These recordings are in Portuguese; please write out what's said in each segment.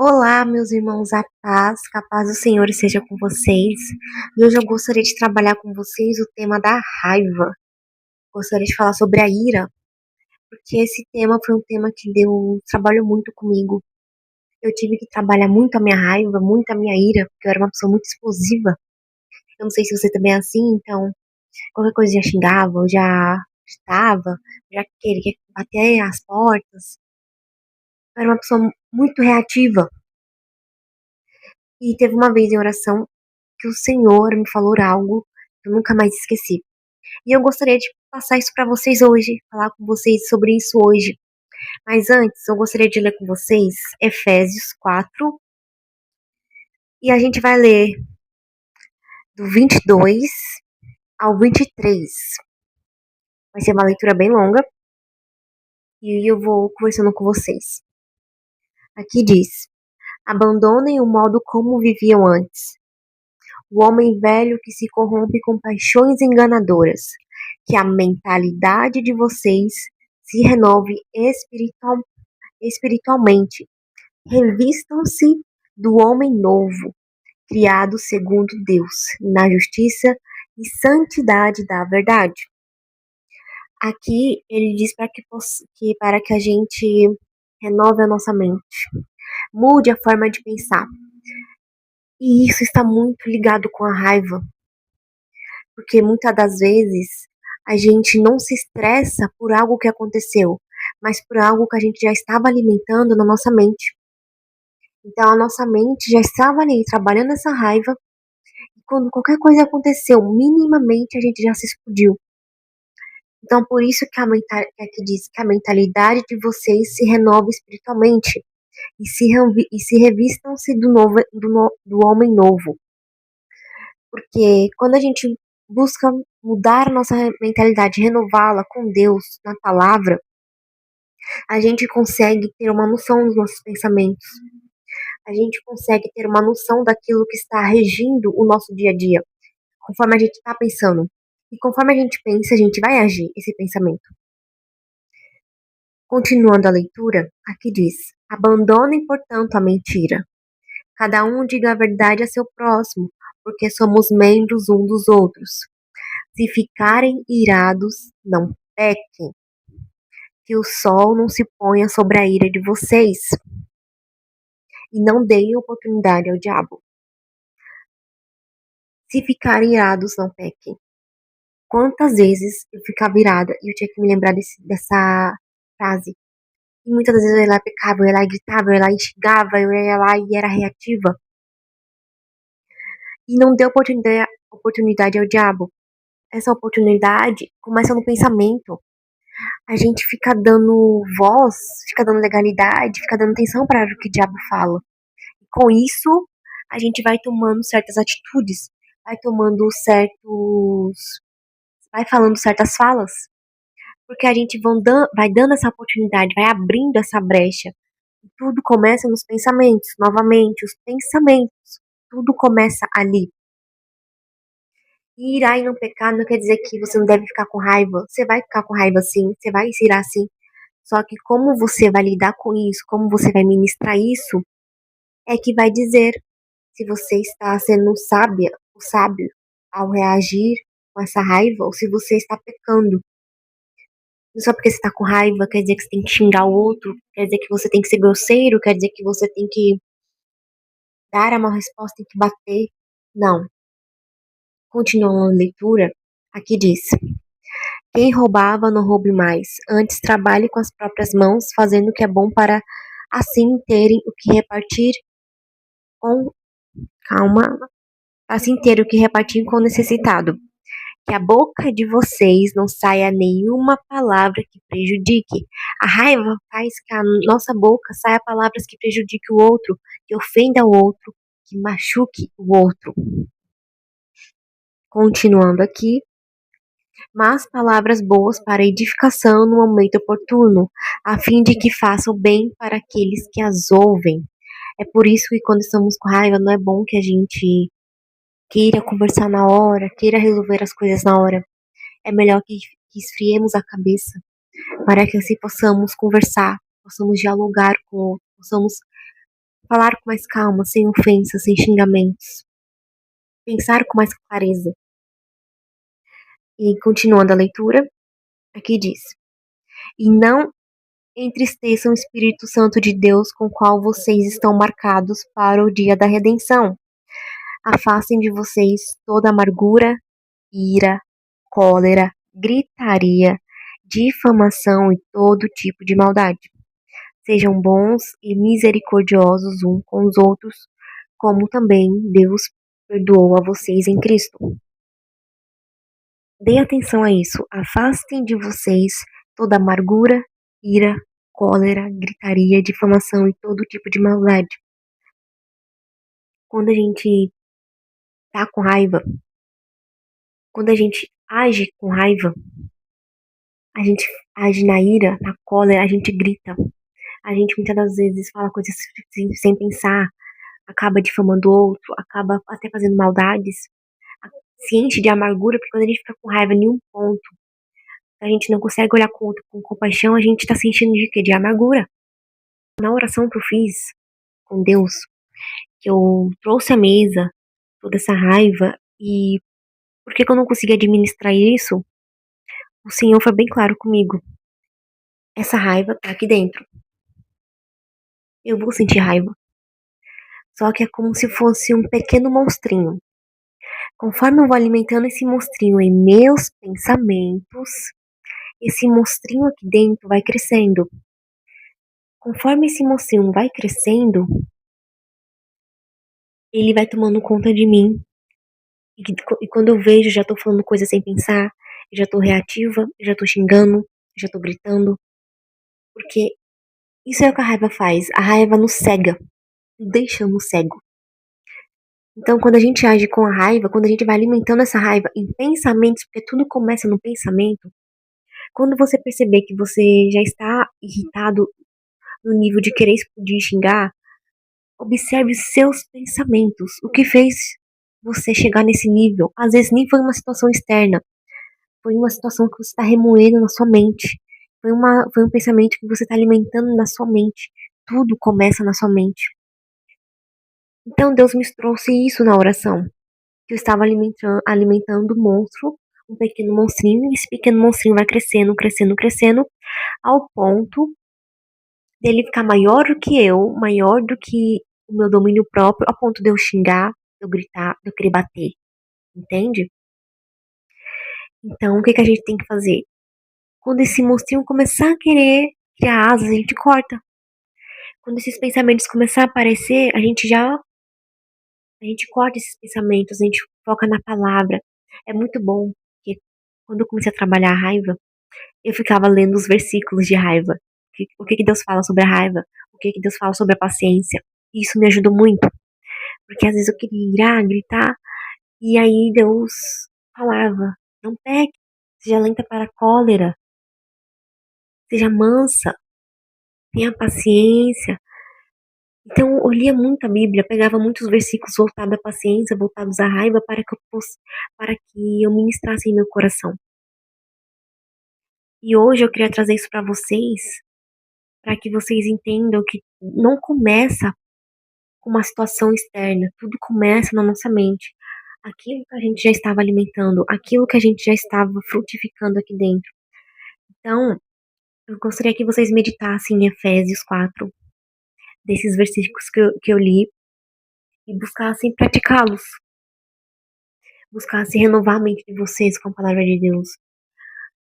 Olá, meus irmãos, que a paz do Senhor esteja com vocês. E hoje eu gostaria de trabalhar com vocês o tema da raiva. Gostaria de falar sobre a ira, porque esse tema foi um tema que trabalho muito comigo. Eu tive que trabalhar muito a minha raiva, muito a minha ira, porque eu era uma pessoa muito explosiva. Eu não sei se você também é assim, então qualquer coisa eu já xingava, eu já estava, já queria bater as portas. Eu era uma pessoa muito reativa. E teve uma vez em oração que o Senhor me falou algo que eu nunca mais esqueci. E eu gostaria de passar isso para vocês hoje, falar com vocês sobre isso hoje. Mas antes, eu gostaria de ler com vocês Efésios 4, e a gente vai ler do 22 ao 23. Vai ser uma leitura bem longa, e eu vou conversando com vocês. Aqui diz: abandonem o modo como viviam antes. O homem velho que se corrompe com paixões enganadoras, que a mentalidade de vocês se renove espiritualmente. Revistam-se do homem novo, criado segundo Deus, na justiça e santidade da verdade. Aqui ele diz para que a gente renove a nossa mente, mude a forma de pensar. E isso está muito ligado com a raiva, porque muitas das vezes a gente não se estressa por algo que aconteceu, mas por algo que a gente já estava alimentando na nossa mente. Então a nossa mente já estava ali trabalhando essa raiva, e quando qualquer coisa aconteceu, minimamente a gente já se explodiu. Então por isso que que diz que a mentalidade de vocês se renova espiritualmente e se revistam-se do homem novo. Porque quando a gente busca mudar a nossa mentalidade, renová-la com Deus, na palavra, a gente consegue ter uma noção dos nossos pensamentos. A gente consegue ter uma noção daquilo que está regindo o nosso dia a dia, conforme a gente está pensando. E conforme a gente pensa, a gente vai agir esse pensamento. Continuando a leitura, aqui diz: abandonem, portanto, a mentira. Cada um diga a verdade a seu próximo, porque somos membros um dos outros. Se ficarem irados, não pequem, que o sol não se ponha sobre a ira de vocês, e não deem oportunidade ao diabo. Se ficarem irados, não pequem. Quantas vezes eu ficava irada e eu tinha que me lembrar dessa frase. E muitas vezes eu ia lá e pecava, eu ia lá e gritava, eu ia lá e xingava, eu ia lá e era reativa. E não deu oportunidade ao diabo. Essa oportunidade começa no pensamento. A gente fica dando voz, fica dando legalidade, fica dando atenção para o que o diabo fala. E com isso, a gente vai tomando certas atitudes, vai falando certas falas, porque a gente vai dando essa oportunidade, vai abrindo essa brecha. E tudo começa nos pensamentos, novamente, os pensamentos, tudo começa ali. E irar e não pecar não quer dizer que você não deve ficar com raiva. Você vai ficar com raiva sim, você vai se irar sim. Só que como você vai lidar com isso, como você vai ministrar isso, é que vai dizer se você está sendo sábio ao reagir com essa raiva ou se você está pecando. Não só porque você está com raiva quer dizer que você tem que xingar o outro, quer dizer que você tem que ser grosseiro, quer dizer que você tem que dar a mal resposta, tem que bater. Não. Continuando a leitura, aqui diz: quem roubava não roube mais, antes trabalhe com as próprias mãos, fazendo o que é bom para assim terem o que repartir com calma, assim ter o que repartir com o necessitado. Que a boca de vocês não saia nenhuma palavra que prejudique. A raiva faz que a nossa boca saia palavras que prejudiquem o outro, que ofenda o outro, que machuque o outro. Continuando aqui, mas palavras boas para edificação no momento oportuno, a fim de que façam bem para aqueles que as ouvem. É por isso que quando estamos com raiva, não é bom que a gente queira conversar na hora, queira resolver as coisas na hora. É melhor que esfriemos a cabeça, para que assim possamos conversar, possamos dialogar com o outro, possamos falar com mais calma, sem ofensas, sem xingamentos, pensar com mais clareza. E continuando a leitura, aqui diz: E não entristeçam o Espírito Santo de Deus, com o qual vocês estão marcados para o dia da redenção. Afastem de vocês toda amargura, ira, cólera, gritaria, difamação e todo tipo de maldade. Sejam bons e misericordiosos uns com os outros, como também Deus perdoou a vocês em Cristo. Dê atenção a isso. Afastem de vocês toda amargura, ira, cólera, gritaria, difamação e todo tipo de maldade. Quando a gente tá com raiva, quando a gente age com raiva, a gente age na ira, na cólera, a gente grita. A gente muitas das vezes fala coisas sem pensar, acaba difamando o outro, acaba até fazendo maldades, se enche de amargura, porque quando a gente fica com raiva em um ponto, a gente não consegue olhar com o outro com compaixão, a gente tá sentindo de quê? De amargura. Na oração que eu fiz com Deus, que eu trouxe à mesa toda essa raiva e por que eu não consegui administrar isso, o Senhor foi bem claro comigo. Essa raiva tá aqui dentro. Eu vou sentir raiva. Só que é como se fosse um pequeno monstrinho. Conforme eu vou alimentando esse monstrinho em meus pensamentos, esse monstrinho aqui dentro vai crescendo. Conforme esse monstrinho vai crescendo, ele vai tomando conta de mim. E quando eu vejo, já tô falando coisa sem pensar, já tô reativa, já tô xingando, já tô gritando. Porque isso é o que a raiva faz. A raiva nos cega, deixa-nos cego. Então, quando a gente age com a raiva, quando a gente vai alimentando essa raiva em pensamentos, porque tudo começa no pensamento, quando você perceber que você já está irritado no nível de querer explodir e xingar, observe seus pensamentos. O que fez você chegar nesse nível? Às vezes nem foi uma situação externa, foi uma situação que você está remoendo na sua mente. Foi um pensamento que você está alimentando na sua mente. Tudo começa na sua mente. Então Deus me trouxe isso na oração. Que eu estava alimentando um monstro, um pequeno monstrinho, e esse pequeno monstrinho vai crescendo, crescendo, crescendo, ao ponto dele ficar maior do que eu, maior do que o meu domínio próprio, ao ponto de eu xingar, de eu gritar, de eu querer bater. Entende? Então, o que que a gente tem que fazer? Quando esse monstrinho começar a querer criar asas, a gente corta. Quando esses pensamentos começar a aparecer, a gente corta esses pensamentos, a gente foca na palavra. É muito bom, porque quando eu comecei a trabalhar a raiva, eu ficava lendo os versículos de raiva. O que que Deus fala sobre a raiva? O que que Deus fala sobre a paciência? E isso me ajudou muito, porque às vezes eu queria ir gritar, e aí Deus falava: não peque, seja lenta para a cólera, seja mansa, tenha paciência. Então eu lia muito a Bíblia, pegava muitos versículos voltados à paciência, voltados à raiva, para que eu ministrasse em meu coração. E hoje eu queria trazer isso para vocês, para que vocês entendam que não começa com uma situação externa, tudo começa na nossa mente. Aquilo que a gente já estava alimentando, aquilo que a gente já estava frutificando aqui dentro. Então, eu gostaria que vocês meditassem em Efésios 4, desses versículos que eu li, e buscassem praticá-los. Buscassem renovar a mente de vocês com a palavra de Deus.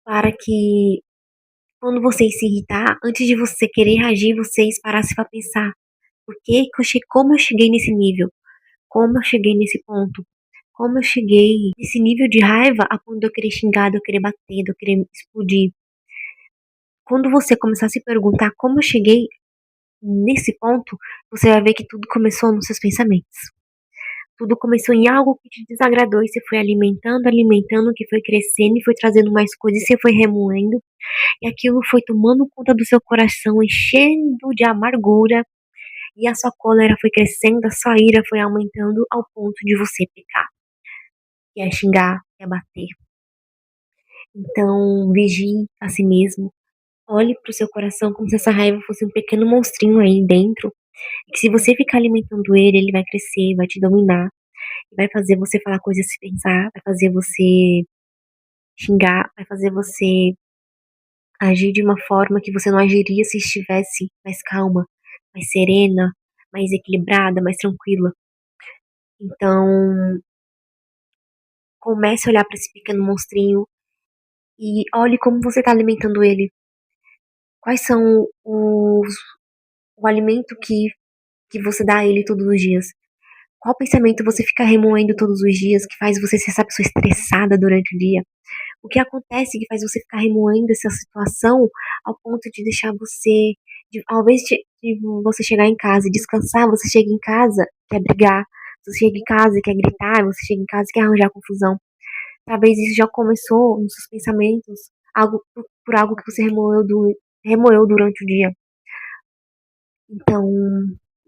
Para que, quando vocês se irritar, antes de você querer reagir, vocês parassem para pensar: por que que como eu cheguei nesse nível? Como eu cheguei nesse ponto? Como eu cheguei nesse nível de raiva a ponto de eu querer xingar, de eu querer bater, de eu querer explodir? Quando você começar a se perguntar como eu cheguei nesse ponto, você vai ver que tudo começou nos seus pensamentos. Tudo começou em algo que te desagradou e você foi alimentando, alimentando, que foi crescendo e foi trazendo mais coisas e você foi remoendo. E aquilo foi tomando conta do seu coração, enchendo de amargura. E a sua cólera foi crescendo, a sua ira foi aumentando ao ponto de você pecar. Que é xingar, que é bater. Então, vigie a si mesmo. Olhe para o seu coração como se essa raiva fosse um pequeno monstrinho aí dentro E que se você ficar alimentando ele vai crescer, vai te dominar, vai fazer você falar coisas sem pensar, vai fazer você xingar, vai fazer você agir de uma forma que você não agiria se estivesse mais calma, mais serena, mais equilibrada, mais tranquila. Então, comece a olhar para esse pequeno monstrinho e olhe como você está alimentando ele. Quais são o alimento que você dá a ele todos os dias? Qual pensamento você fica remoendo todos os dias que faz você ser essa pessoa estressada durante o dia? O que acontece que faz você ficar remoendo essa situação ao ponto de deixar você, ao invés de você chegar em casa e descansar, você chega em casa e quer brigar, você chega em casa e quer gritar, você chega em casa e quer arranjar confusão. Talvez isso já começou nos seus pensamentos, algo por algo que você remoeu durante o dia. Então,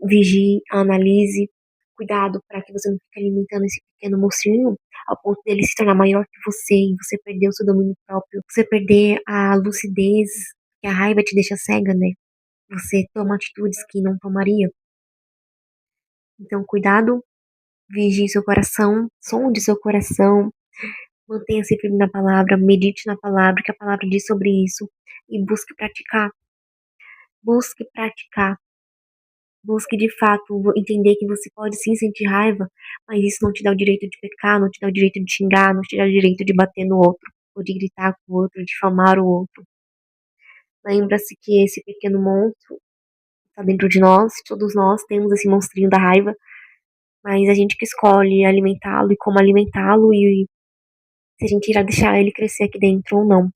vigie, analise, cuidado para que você não fique alimentando esse pequeno monstrinho ao ponto dele se tornar maior que você e você perder o seu domínio próprio, você perder a lucidez, que a raiva te deixa cega, né? Você toma atitudes que não tomaria. Então, cuidado, vigie seu coração, sonde seu coração, mantenha-se firme na palavra, medite na palavra, que a palavra diz sobre isso, e busque praticar. Busque praticar. Busque de fato entender que você pode sim sentir raiva, mas isso não te dá o direito de pecar, não te dá o direito de xingar, não te dá o direito de bater no outro, ou de gritar com o outro, de difamar o outro. Lembra-se que esse pequeno monstro está dentro de nós, todos nós temos esse monstrinho da raiva, mas a gente que escolhe alimentá-lo e como alimentá-lo e se a gente irá deixar ele crescer aqui dentro ou não.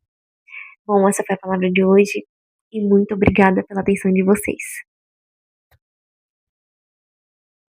Bom, essa foi a palavra de hoje e muito obrigada pela atenção de vocês.